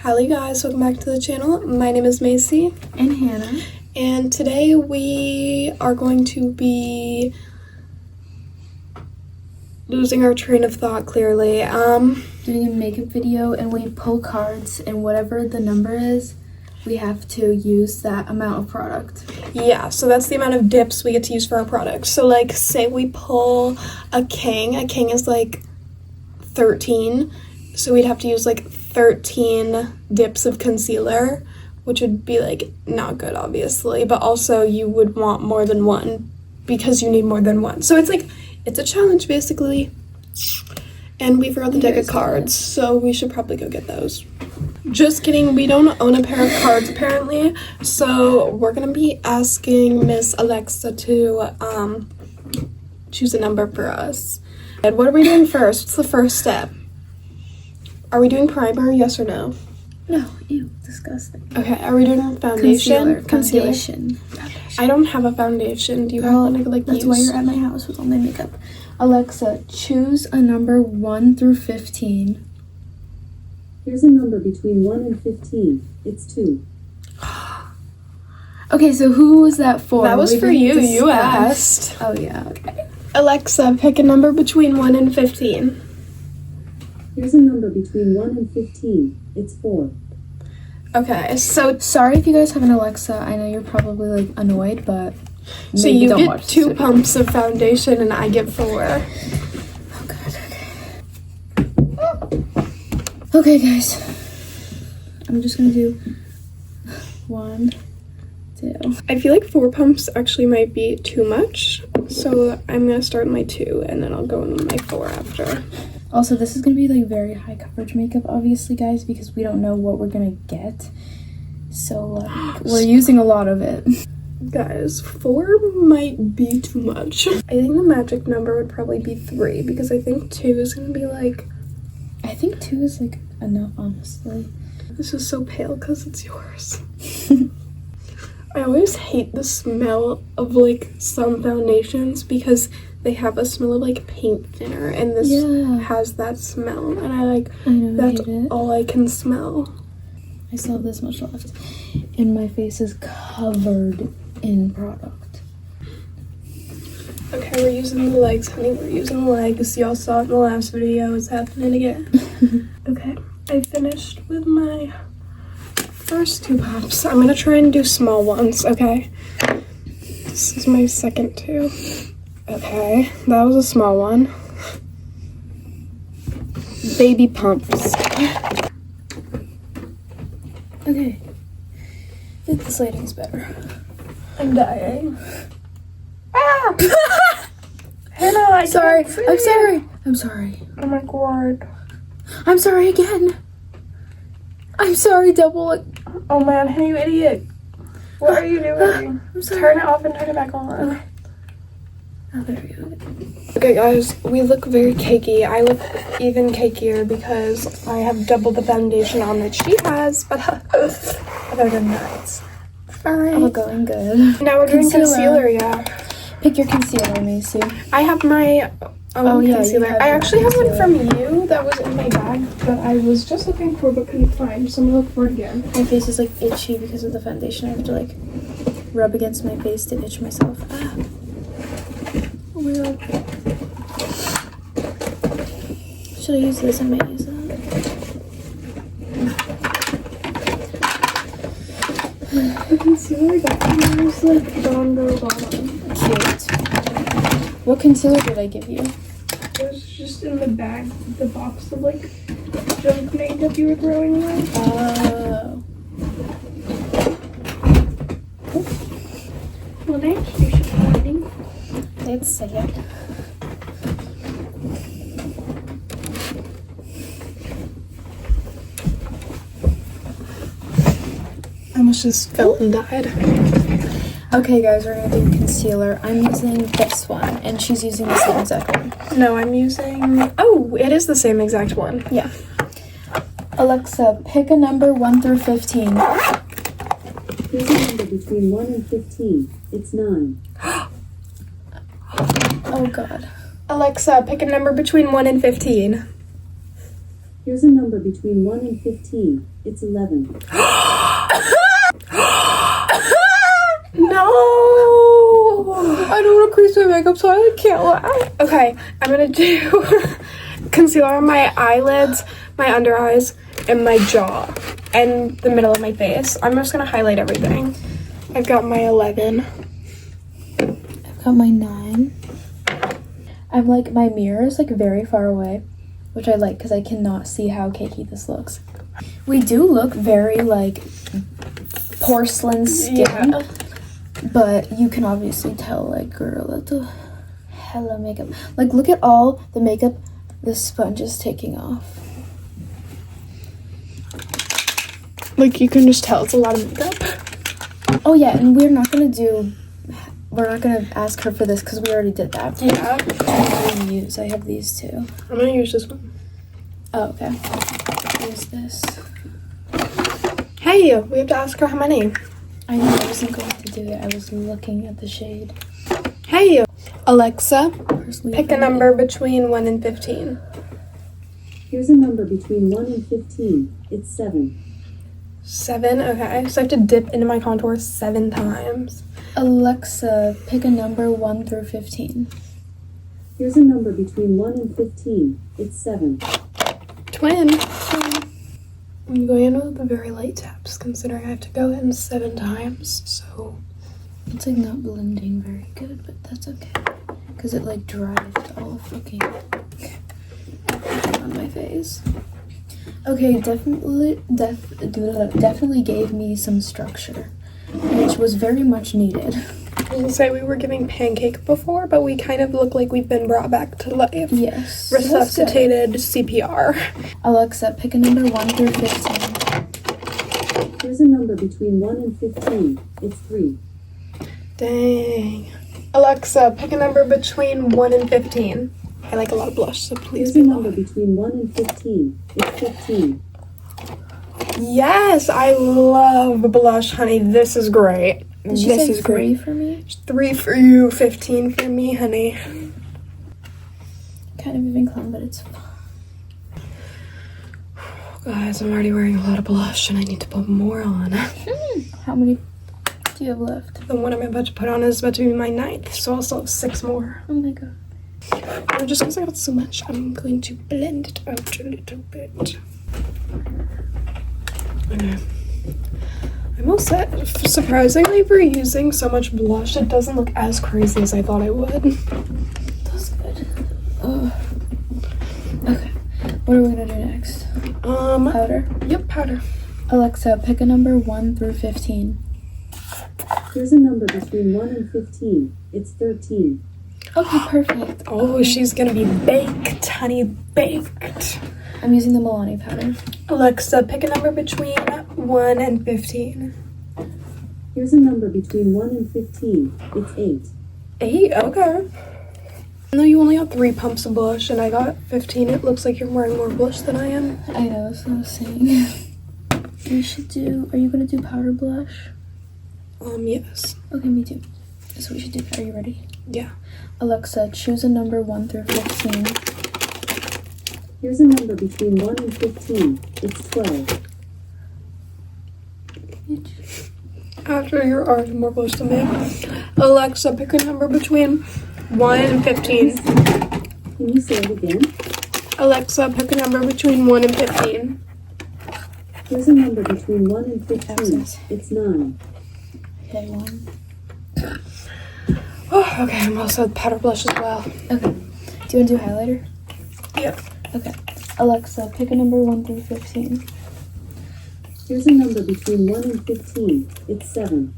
Hello guys, welcome back to the channel. My name is Macy and Hannah, and today we are going to be losing our train of thought clearly. Doing a makeup video, and we pull cards, and whatever the number is, we have to use that amount of product. Yeah, so that's the amount of dips we get to use for our products. So like, say we pull a king is like 13, so we'd have to use like 13 dips of concealer, which would be like not good obviously, but also you would want more than one because you need more than one. So it's like, it's a challenge basically. And we forgot the deck of cards, so we should probably go get those. Just kidding, we don't own a pair of cards apparently, so we're gonna be asking Miss Alexa to choose a number for us. And what are we doing first? What's the first step? Are we doing primer, yes or no? No, ew, disgusting. Okay, are we doing foundation? Foundation. I don't have a foundation. Do you have one I could like that's use? why you're at my house with all my makeup. Alexa, choose a number 1 through 15. Here's a number between 1 and 15. It's 2. Okay, so who was that for? That was for you. You asked. Oh, yeah, okay. Alexa, pick a number between 1 and 15. Here's a number between 1 and 15. It's 4. Okay, so Sorry if you guys have an Alexa. I know you're probably, like, annoyed, but so maybe you don't get watch 2 this pumps of foundation and I get 4. Oh, God, okay. Okay, guys. I'm just gonna do 1, 2. I feel like 4 pumps actually might be too much, so I'm gonna start with my 2 and then I'll go in with my 4 after. Also, this is gonna be like very high coverage makeup, obviously, guys, because we don't know what we're gonna get. So, like, we're using a lot of it. Guys, 4 might be too much. I think the magic number would probably be 3 because I think 2 is gonna be like... I think 2 is like enough, honestly. This is so pale because it's yours. I always hate the smell of like some foundations because they have a smell of like paint thinner, and this has that smell, and I know, that's I hate it. all I can smell. I still have this much left, and my face is covered in product. Okay, we're using the legs, honey. We're using the legs. Y'all saw it in the last video. It's happening again. Okay, I finished with my first 2 pops. I'm gonna try and do small ones, okay? This is my second 2. Okay, that was a small one. Baby pumps. Okay. I think this lighting's better. I'm dying. Ah! Hannah, I'm sorry. I'm sorry. Oh my god. I'm sorry again. I'm sorry, double. Oh man, hey you idiot. What are you doing? I'm sorry. Turn it off and turn it back on. Oh, there we go. Okay guys, we look very cakey. I look even cakier because I have double the foundation on that she has, but other than that, it's fine. All going good. Now we're doing concealer, yeah. Pick your concealer, Macy. I have my own concealer. You have I your actually have one concealer. from you that was in my bag that I was just looking for but couldn't find, so I'm gonna look for it again. My face is like itchy because of the foundation. I have to like rub against my face to itch myself. Ah. Well, Should I use this? I might use that. the concealer I got from you was like Don Bottom. Cute. What concealer did I give you? It was just in the bag, the box of like junk makeup you were throwing away. Oh. Well, they introduced you to lighting. Let's say it. I almost just fell and died. Okay, guys, we're gonna do concealer. I'm using this one, and she's using the same exact one. No, I'm using... Oh, it is the same exact one. Yeah. Alexa, pick a number 1 through 15. Here's a number between 1 and 15. It's 9. Oh, God. Alexa, pick a number between 1 and 15. Here's a number between 1 and 15. It's 11. No! I don't want to crease my makeup, so I can't laugh. Okay, I'm gonna do concealer on my eyelids, my under eyes, and my jaw, and the middle of my face. I'm just gonna highlight everything. I've got my 11. I've got my 9. I'm like, my mirror is like very far away, which I like because I cannot see how cakey this looks. We do look very like porcelain skin, Yeah. but you can obviously tell like, girl, that's a hella makeup. Like, look at all the makeup the sponge is taking off. Like, you can just tell it's a lot of makeup. Oh yeah, and we're not gonna ask her for this because we already did that. Yeah. I have these two. I'm gonna use this one. Oh, okay. Use this. Hey, we have to ask her how many. I knew I wasn't going to do it. I was looking at the shade. Hey, Alexa, Personally, pick a number between 1 and 15. Here's a number between 1 and 15. It's 7. 7, okay. So I have to dip into my contour 7 times. Alexa, pick a number 1 through 15. Here's a number between 1 and 15. It's 7. Twin. I'm going in with the very light taps, considering I have to go in 7 times, so... It's like not blending very good, but that's okay. Because it like dried all fucking on my face. Okay, definitely gave me some structure, which was very much needed. I was say we were giving pancake before, but we kind of look like we've been brought back to life. Yes. Resuscitated CPR. Alexa, pick a number 1 through 15. Here's a number between 1 and 15. It's 3. Dang. Alexa, pick a number between 1 and 15. I like a lot of blush, so please Here's a be number loud. between 1 and 15. It's 15. Yes, I love blush, honey. This is great. Did she This say is 3 great. for me? 3 for you, 15 for me, honey. Kind of even clown, but it's fine. Guys, I'm already wearing a lot of blush and I need to put more on. How many do you have left? The one I'm about to put on is about to be my 9th, so I'll still have 6 more. Oh my god. And just because I got so much, I'm going to blend it out a little bit. Okay. I'm all set. Surprisingly, for using so much blush, it doesn't look as crazy as I thought it would. That's good. Oh. Okay. What are we gonna do next? Powder. Powder? Yep, powder. Alexa, pick a number 1 through 15. Here's a number between 1 and 15. It's 13. Okay, perfect. Oh, she's gonna be baked, honey, baked. I'm using the Milani powder. Alexa, pick a number between 1 and 15. Here's a number between 1 and 15. It's 8. 8? Okay. Even though you only got 3 pumps of blush and I got 15, it looks like you're wearing more blush than I am. I know, that's what I was saying. We should do, are you gonna do powder blush? Yes. Okay, me too. So we should do, are you ready? Yeah. Alexa, choose a number 1 through 15. Here's a number between 1 and 15. It's 12. After you're already more blush than me. Alexa, pick a number between 1 and 15. Can you say it again? Alexa, pick a number between 1 and 15. Here's a number between 1 and 15. Access. It's 9. Okay, 1. Oh, okay, I'm also with powder blush as well. Okay. Do you want to do highlighter? Yeah. Okay. Alexa, pick a number 1 through 15. Here's a number between 1 and 15. It's 7.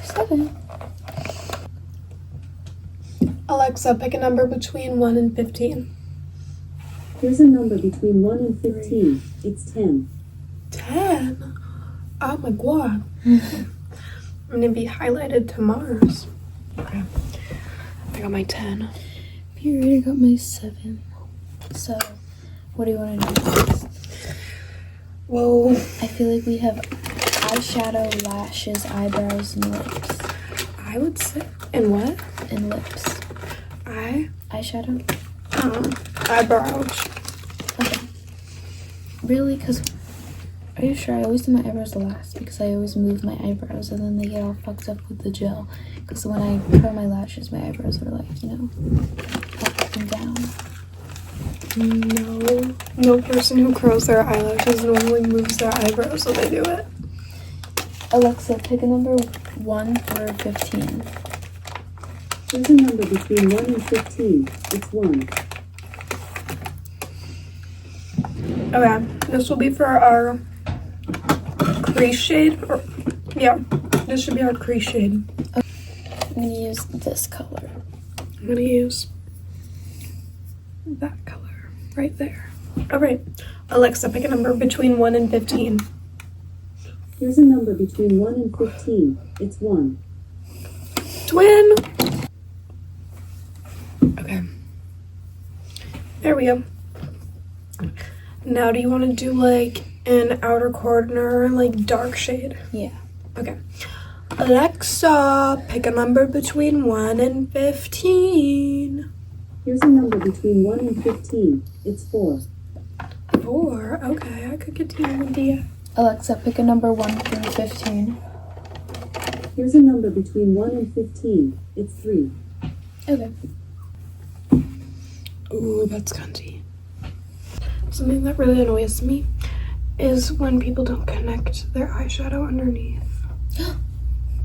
7. Alexa, pick a number between 1 and 15. Here's a number between 1 and 15. It's 10. 10? Oh my god. I'm gonna be highlighted to Mars. Okay. I got my 10. You already got my 7. So, what do you want to do next? Whoa. I feel like we have eyeshadow, lashes, eyebrows, and lips. I would say. And what? And lips. I? Eyeshadow? Eyebrows. Really? Because, are you sure? I always do my eyebrows last because I always move my eyebrows and then they get all fucked up with the gel. Because when I curl my lashes, my eyebrows are like, you know, up and down. No person who curls their eyelashes normally moves their eyebrows, so they do it. Alexa, pick a number 1 through 15. Here's a number between 1 and 15. It's 1. Okay, this will be for our crease shade. Yeah, this should be our crease shade. I'm gonna use this color. I'm gonna use that color right there. All right, Alexa, pick a number between 1 and 15. Here's a number between 1 and 15. It's 1. Twin. Okay. There we go. Now, do you want to do like an outer corner, like dark shade? Yeah. Okay. Alexa, pick a number between 1 and 15. Here's a number between 1 and 15. It's 4. 4. Okay, I could get to an idea. Alexa, pick a number 1 through 15. Here's a number between 1 and 15. It's 3. Okay. Ooh, that's cunty. Something that really annoys me is when people don't connect their eyeshadow underneath.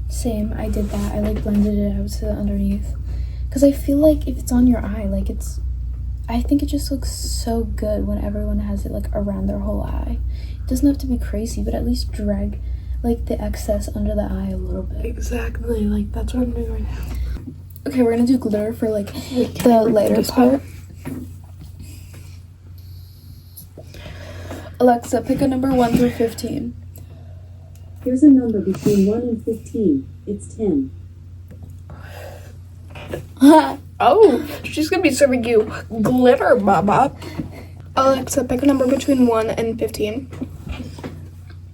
Same, I did that. I like blended it out to the underneath. Because I feel like if it's on your eye, like I think it just looks so good when everyone has it like around their whole eye. It doesn't have to be crazy, but at least drag like the excess under the eye a little bit. Exactly, like that's what I'm doing right now. Okay, we're gonna do glitter for like the lighter part. Alexa, pick a number 1 through 15. Here's a number between 1 and 15. It's 10. Oh, she's gonna be serving you glitter, Baba. Alexa, pick a number between 1 and 15.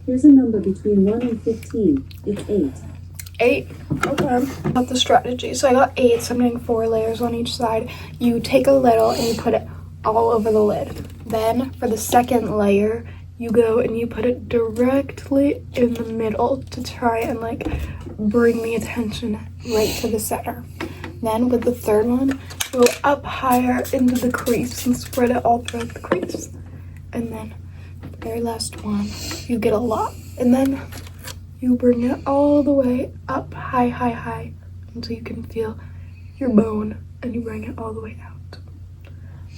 Here's a number between 1 and 15. It's 8. 8. Okay. Got the strategy. So I got 8, so I'm doing 4 layers on each side. You take a little and you put it all over the lid. Then for the second layer, you go and you put it directly in the middle to try and like bring the attention right to the center. Then with the third one, go up higher into the crease and spread it all throughout the crease. And then the very last one, you get a lot. And then you bring it all the way up high until you can feel your bone, and you bring it all the way out.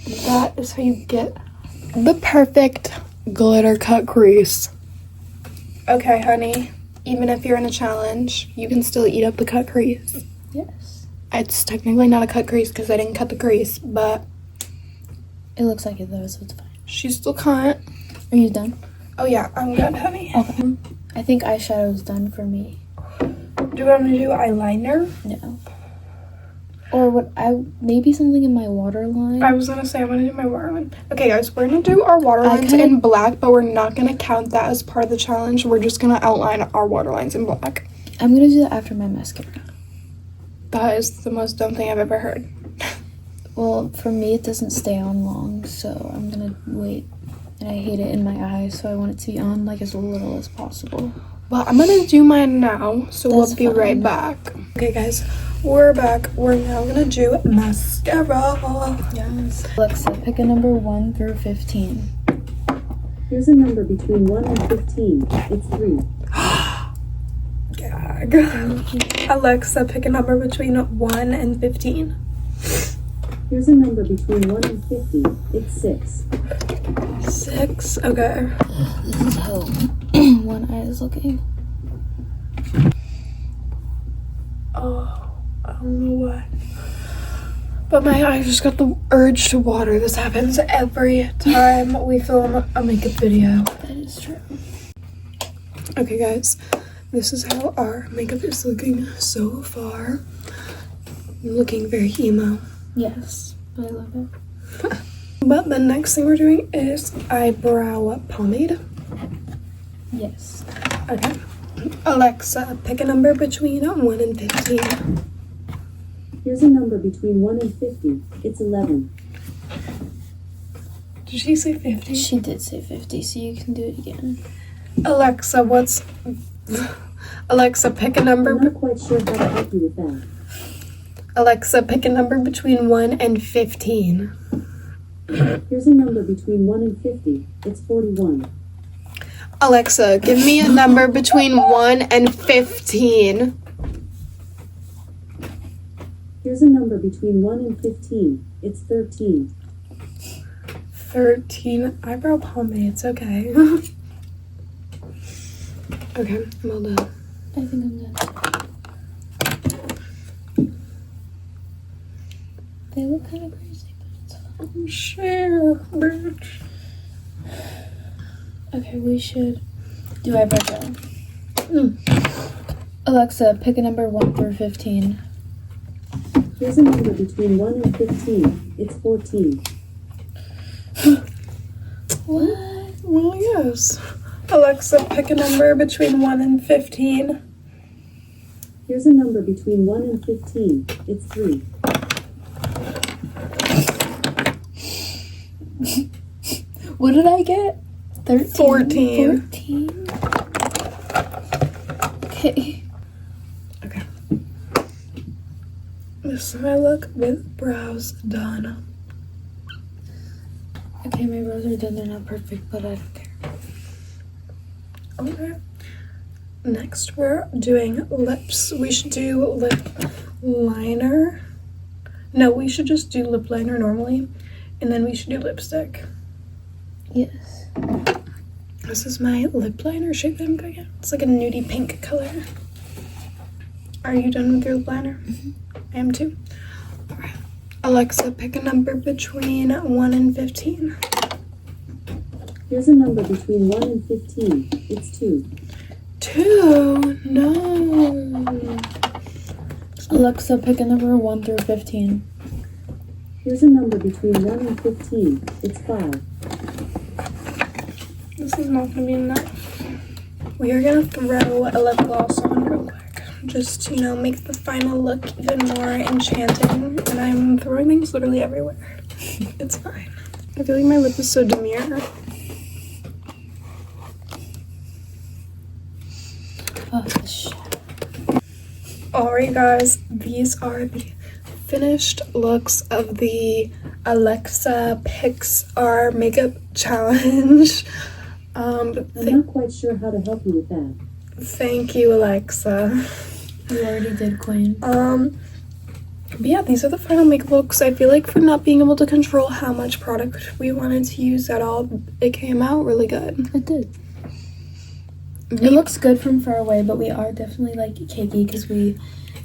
And that is how you get the perfect glitter cut crease. Okay, honey, even if you're in a challenge, you can still eat up the cut crease. Yes. It's technically not a cut crease because I didn't cut the crease, but It looks like it though, so it's fine. she still can't. Are you done? Oh yeah, I'm good, honey. Okay. I think eyeshadow's done for me. Do you want me to do eyeliner? No. Or maybe something in my waterline. I was gonna say I want to do my waterline. Okay, guys, we're gonna do our waterlines Okay. in black, but we're not gonna count that as part of the challenge. We're just gonna outline our waterlines in black. I'm gonna do that after my mascara. That is the most dumb thing I've ever heard. Well, for me, it doesn't stay on long, so I'm gonna wait. And I hate it in my eyes, so I want it to be on like as little as possible. Well, I'm gonna do mine now, so we'll That's be fine. right back. Okay, guys, we're back. We're now gonna do mascara. Yes. Alexa, pick a number 1 through 15. Here's a number between 1 and 15. It's 3. Gag. Alexa, pick a number between 1 and 15. Here's a number between 1 and 50. It's 6. 6. Okay. This is how one eye is looking. Oh, I don't know why. But my eyes just got the urge to water. This happens every time we film a makeup video. That is true. Okay, guys, this is how our makeup is looking so far. Looking very emo. Yes, I love it. But the next thing we're doing is eyebrow pomade. Yes. Okay. Alexa, pick a number between 1 and 15. Here's a number between 1 and 50. It's 11. Did she say 50? She did say 50, so you can do it again. Alexa, Alexa, pick a number. I'm not quite sure how to help you with that. Alexa, pick a number between 1 and 15. Here's a number between 1 and 50. It's 41. Alexa, give me a number between 1 and 15. Here's a number between 1 and 15. It's 13. 13 eyebrow pomades, okay. Okay, I'm all done. I think I'm done. They look kind of crazy, but it's fine. Share, bitch. Okay, we should do eyebrow gel. Alexa, pick a number 1 through 15. Here's a number between 1 and 15. It's 14. What? Well, yes. Alexa, pick a number between 1 and 15. Here's a number between 1 and 15. It's 3. What did I get? 13? 14. 14? Okay. Okay. This is my look with brows done. Okay, my brows are done. They're not perfect, but I don't care. Okay. Next, we're doing lips. We should do lip liner. No, we should just do lip liner normally, and then we should do lipstick. Yes. This is my lip liner shade that I'm going to get. It's like a nudie pink color. Are you done with your lip liner? I am too. Alright. Alexa, pick a number between 1 and 15. Here's a number between 1 and 15. It's 2. 2? No. Alexa, pick a number 1 through 15. Here's a number between 1 and 15. It's 5. This is not going to be enough. We are going to throw a lip gloss on real quick. Just to, make the final look even more enchanting. And I'm throwing things literally everywhere. It's fine. I feel like my lip is so demure. Oh, this shit. Alright guys, these are the finished looks of the Alexa Picks Our Makeup Challenge. I'm not quite sure how to help you with that. Thank you, Alexa. You already did, Queen. But yeah, these are the final makeup looks. I feel like for not being able to control how much product we wanted to use at all, it came out really good. It did. It looks good from far away, but we are definitely like cakey because we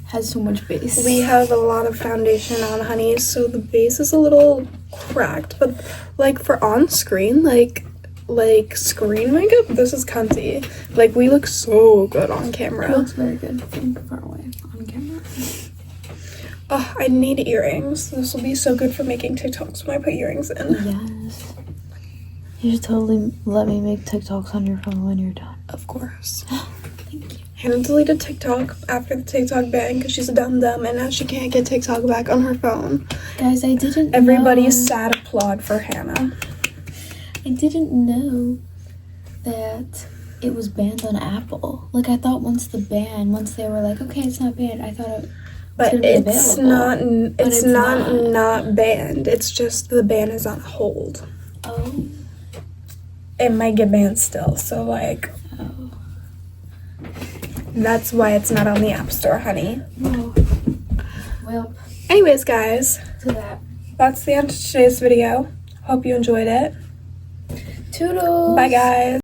had so much base. We have a lot of foundation on, honey, so the base is a little cracked, but like for on screen, like screen makeup, this is cunty. Like we look so good on It camera. looks very good from far away on camera. Oh, I need earrings. This will be so good for making TikToks when I put earrings in. Yes. You should totally let me make TikToks on your phone when you're done. Of course. Thank you. Hannah deleted TikTok after the TikTok ban because she's a dumb and now she can't get TikTok back on her phone. Guys, I didn't Everybody know. sad applaud for Hannah. I didn't know that it was banned on Apple. Like, I thought once they were like, okay, it's not banned, I thought it But should be it's available. not. It's not banned. It's just the ban is on hold. Oh. It might get banned still. So like, Oh. that's why it's not on the App Store, honey. Oh. Well, Anyways, guys, to that. that's the end of today's video. Hope you enjoyed it. Toodles! Bye, guys.